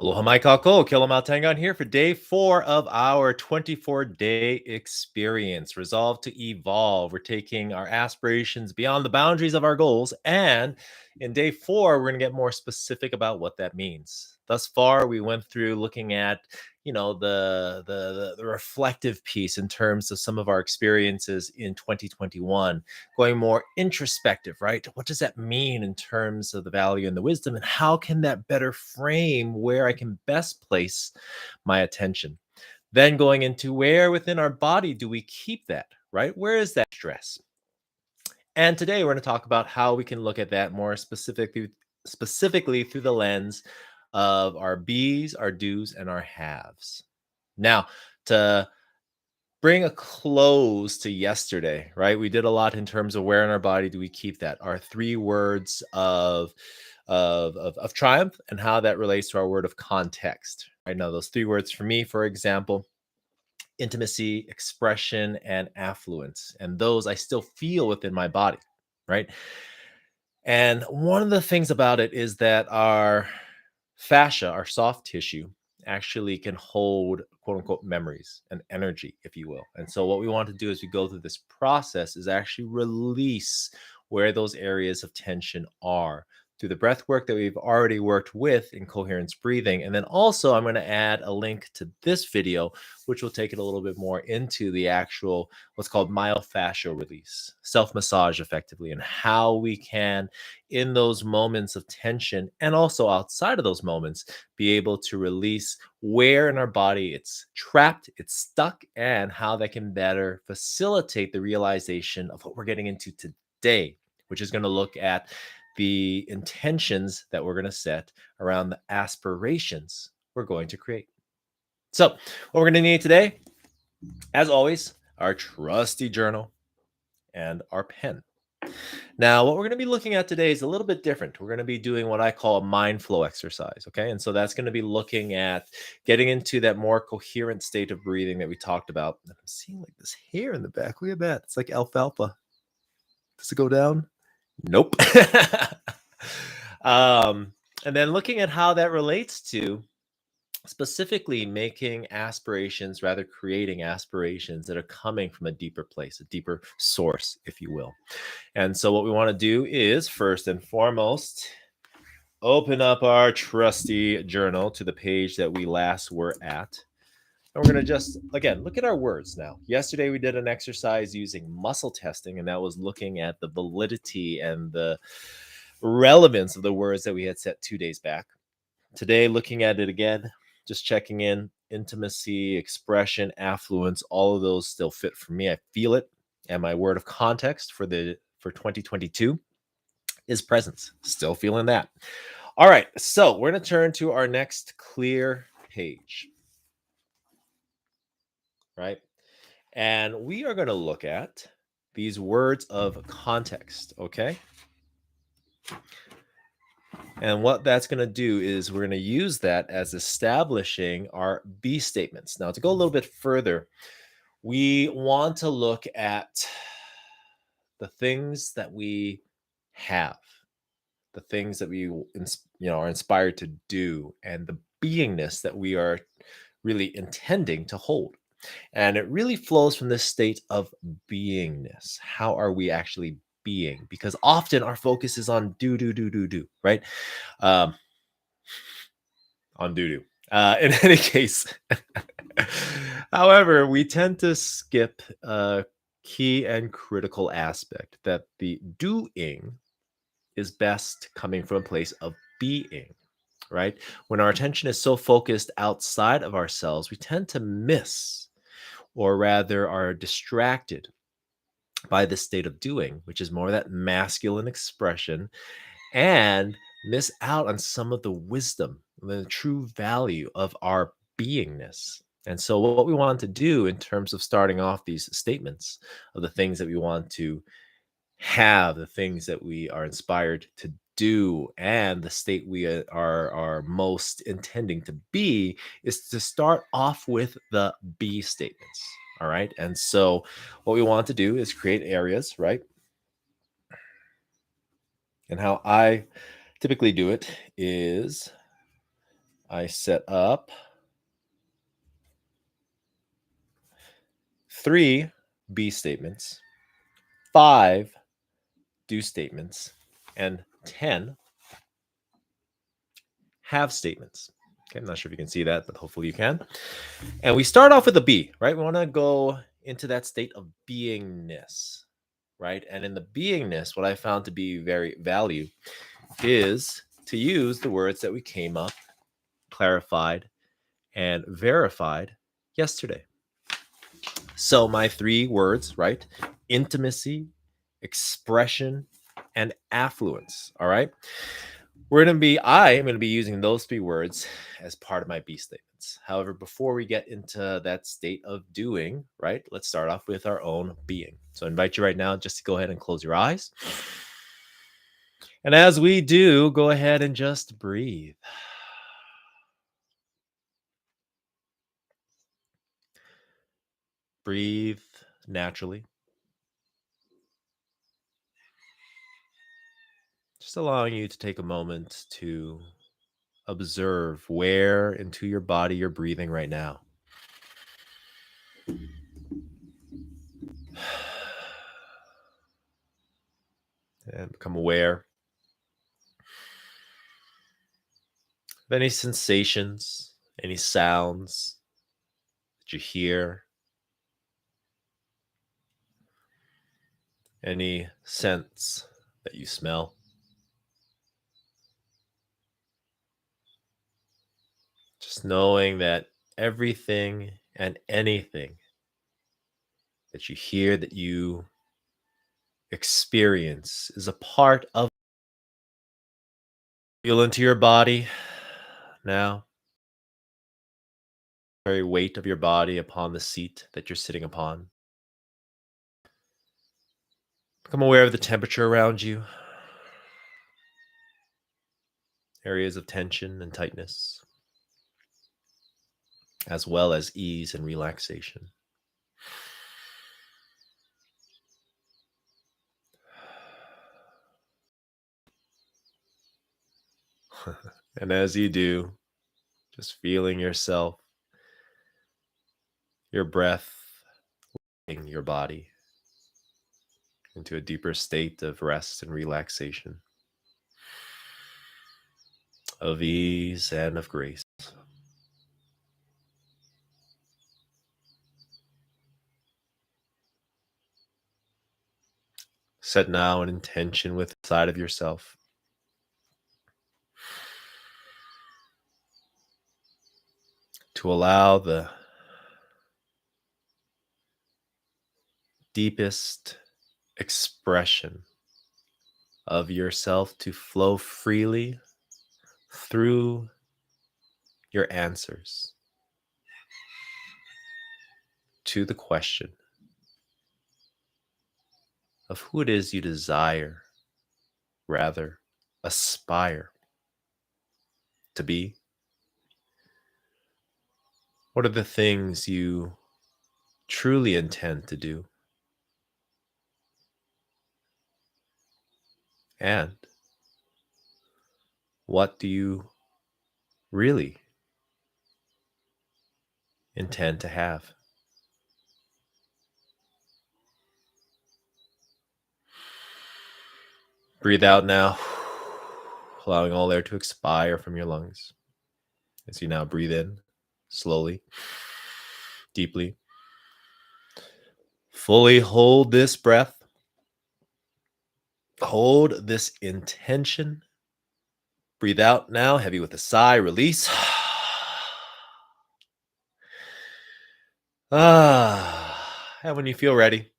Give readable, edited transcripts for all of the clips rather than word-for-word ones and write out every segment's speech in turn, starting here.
Aloha mai kako, Kelamal Tangon here for day 4 of our 24-day experience. Resolve to evolve. We're taking our aspirations beyond the boundaries of our goals. And in day 4, we're going to get more specific about what that means. Thus far, we went through looking at, the reflective piece in terms of some of our experiences in 2021, going more introspective, right? What does that mean in terms of the value and the wisdom, and how can that better frame where I can best place my attention? Then going into where within our body do we keep that, right? Where is that stress? And today we're going to talk about how we can look at that more specifically through the lens of our bees, our do's, and our haves. Now, to bring a close to yesterday, right? We did a lot in terms of where in our body do we keep that. Our 3 words of triumph and how that relates to our word of context. Right now, those 3 words for me, for example, intimacy, expression, and affluence. And those I still feel within my body, right? And one of the things about it is that our fascia, our soft tissue, actually can hold quote unquote memories and energy, if you will. And so, what we want to do as we go through this process is actually release where those areas of tension are through the breath work that we've already worked with in coherence breathing. And then also, I'm going to add a link to this video, which will take it a little bit more into the actual what's called myofascial release, self massage effectively, and how we can, in those moments of tension and also outside of those moments, be able to release where in our body it's trapped, it's stuck, and how that can better facilitate the realization of what we're getting into today, which is going to look at the intentions that we're going to set around the aspirations we're going to create. So, what we're going to need today, as always, our trusty journal and our pen. Now, what we're going to be looking at today is a little bit different. We're going to be doing what I call a mind flow exercise. Okay. And so that's going to be looking at getting into that more coherent state of breathing that we talked about. And I'm seeing like this hair in the back. Look at that. It's like alfalfa. Does it go down? Nope. And then looking at how that relates to specifically making aspirations, rather creating aspirations that are coming from a deeper place, a deeper source, if you will. And so what we want to do is first and foremost, open up our trusty journal to the page that we last were at. And we're going to just, again, look at our words now. Yesterday, we did an exercise using muscle testing, and that was looking at the validity and the relevance of the words that we had set 2 days back. Today, looking at it again, just checking in, intimacy, expression, affluence, all of those still fit for me. I feel it. And my word of context for 2022 is presence. Still feeling that. All right, so we're going to turn to our next clear page. Right? And we are going to look at these words of context, okay? And what that's going to do is we're going to use that as establishing our B statements. Now, to go a little bit further, we want to look at the things that we have, the things that we are inspired to do, and the beingness that we are really intending to hold. And it really flows from this state of beingness. How are we actually being? Because often our focus is on do, right? On do. In any case, however, we tend to skip a key and critical aspect, that the doing is best coming from a place of being, right? When our attention is so focused outside of ourselves, we tend to miss, or rather are distracted by the state of doing, which is more that masculine expression, and miss out on some of the wisdom, the true value of our beingness. And so, what we want to do in terms of starting off these statements of the things that we want to have, the things that we are inspired to do, and the state we are most intending to be, is to start off with the B statements. All right. And so what we want to do is create areas, right? And how I typically do it is I set up 3 be statements, 5 do statements, and 10 have statements. Okay, I'm not sure if you can see that, but hopefully you can. And we start off with a be, right? We want to go into that state of beingness, right? And in the beingness, what I found to be very value is to use the words that we came up, clarified, and verified yesterday. So my 3 words, right? Intimacy, expression, and affluence. All right. I am going to be using those 3 words as part of my be statements. However, before we get into that state of doing, right, let's start off with our own being. So I invite you right now just to go ahead and close your eyes. And as we do, go ahead and just breathe. Breathe naturally. Just allowing you to take a moment to observe where into your body you're breathing right now. And become aware of any sensations, any sounds that you hear, any scents that you smell. Just knowing that everything and anything that you hear, that you experience, is a part of. Feel into your body now. Very weight of your body upon the seat that you're sitting upon. Become aware of the temperature around you. Areas of tension and tightness, as well as ease and relaxation. And as you do, just feeling yourself, your breath, leading your body into a deeper state of rest and relaxation, of ease and of grace. Set now an intention with the side of yourself. To allow the deepest expression of yourself to flow freely through your answers to the question of who it is you desire, rather aspire to be. What are the things you truly intend to do? And what do you really intend to have? Breathe out now, allowing all air to expire from your lungs. As you now breathe in slowly, deeply. Fully hold this breath. Hold this intention. Breathe out now, heavy with a sigh, release. And when you feel ready,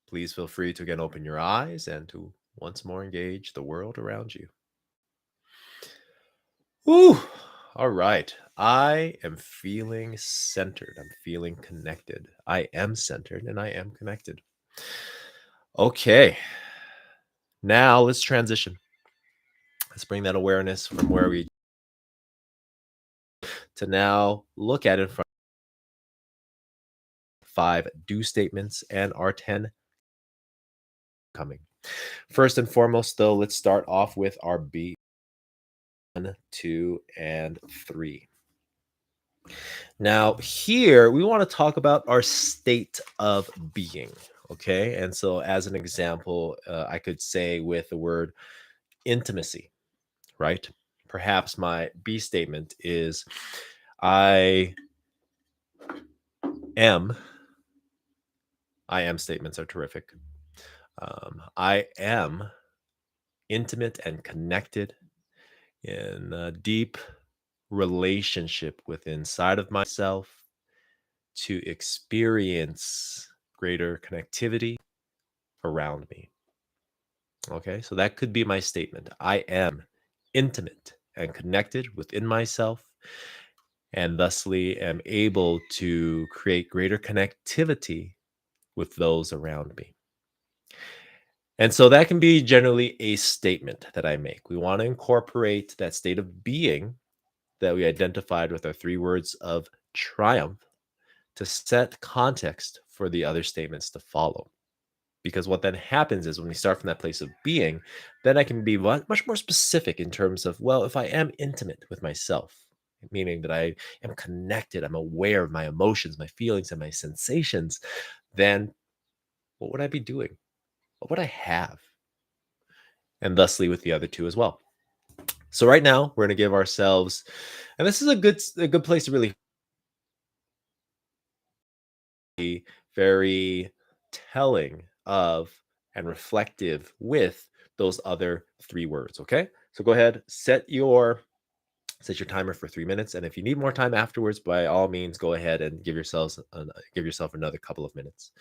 please feel free to again open your eyes and to once more engage the world around you. Woo! All right. I am feeling centered. I'm feeling connected. I am centered and I am connected. Okay. Now let's transition. Let's bring that awareness from where we to now look at it from 5 do statements and our 10 coming. First and foremost, though, let's start off with our be. 1, 2, and 3. Now, here we want to talk about our state of being. Okay. And so, as an example, I could say with the word intimacy, right? Perhaps my B statement is I am. I am statements are terrific. I am intimate and connected in a deep relationship with inside of myself to experience greater connectivity around me. Okay, so that could be my statement. I am intimate and connected within myself, and thusly am able to create greater connectivity with those around me. And so that can be generally a statement that I make. We want to incorporate that state of being that we identified with our 3 words of triumph to set context for the other statements to follow. Because what then happens is when we start from that place of being, then I can be much more specific in terms of, well, if I am intimate with myself, meaning that I am connected, I'm aware of my emotions, my feelings, and my sensations, then what would I be doing? What would I have? And thusly with the other 2 as well. So right now we're going to give ourselves, and this is a good place to really be very telling of and reflective with those other 3 words. Okay, so go ahead, set your timer for 3 minutes, and if you need more time afterwards, by all means, go ahead and give yourself another couple of minutes.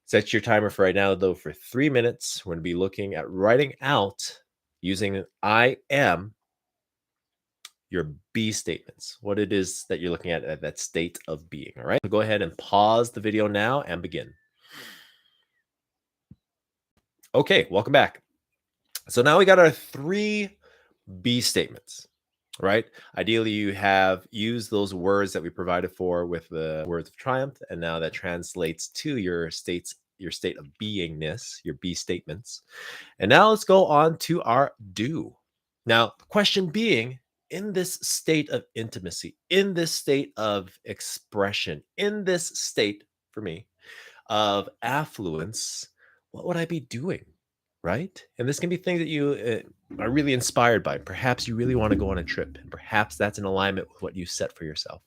Set your timer for right now, though, for 3 minutes. We're going to be looking at writing out using I am your B statements, what it is that you're looking at that state of being. All right. So go ahead and pause the video now and begin. Okay, welcome back. So now we got our 3 B statements, right? Ideally, you have used those words that we provided for with the words of triumph, and now that translates to your state of beingness, your B statements. And now let's go on to our do. Now, the question being, in this state of intimacy, in this state of expression, in this state for me of affluence, what would I be doing? Right? And this can be things that you are really inspired by. Perhaps you really want to go on a trip, and perhaps that's in alignment with what you set for yourself.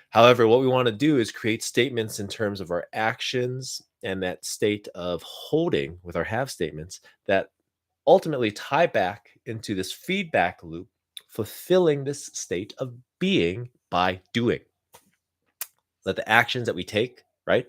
However, what we want to do is create statements in terms of our actions and that state of holding with our have statements that ultimately tie back into this feedback loop, fulfilling this state of being by doing. Let the actions that we take, right,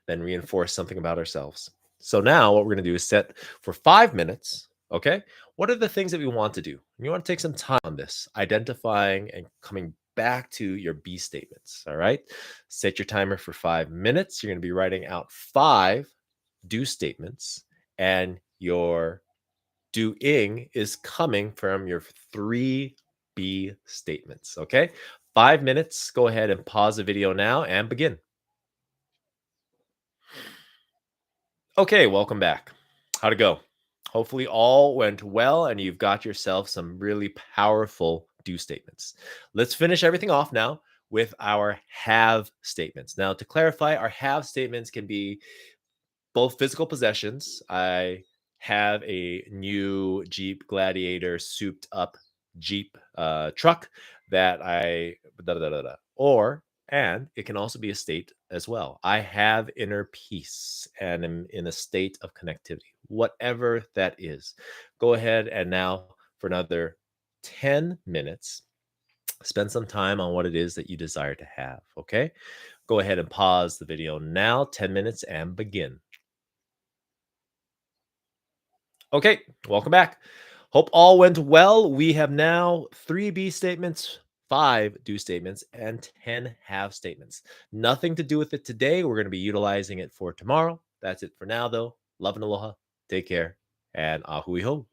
then reinforce something about ourselves. So now what we're going to do is set for 5 minutes. Okay. What are the things that we want to do? You want to take some time on this, identifying and coming back to your B statements. All right. Set your timer for 5 minutes. You're going to be writing out 5 do statements, and your doing is coming from your 3B statements. Okay. 5 minutes. Go ahead and pause the video now and begin. Okay, welcome back. How'd it go? Hopefully, all went well and you've got yourself some really powerful do statements. Let's finish everything off now with our have statements. Now, to clarify, our have statements can be both physical possessions. I have a new Jeep Gladiator souped up Jeep truck that I da, da, da, da, da. Or and it can also be a state as well. I have inner peace and am in a state of connectivity, whatever that is. Go ahead and now for another 10 minutes, spend some time on what it is that you desire to have. Okay. Go ahead and pause the video now, 10 minutes, and begin. Okay, welcome back. Hope all went well. We have now 3B statements, 5 do statements, and 10 have statements. Nothing to do with it today. We're going to be utilizing it for tomorrow. That's it for now, though. Love and aloha. Take care. And ahui ho.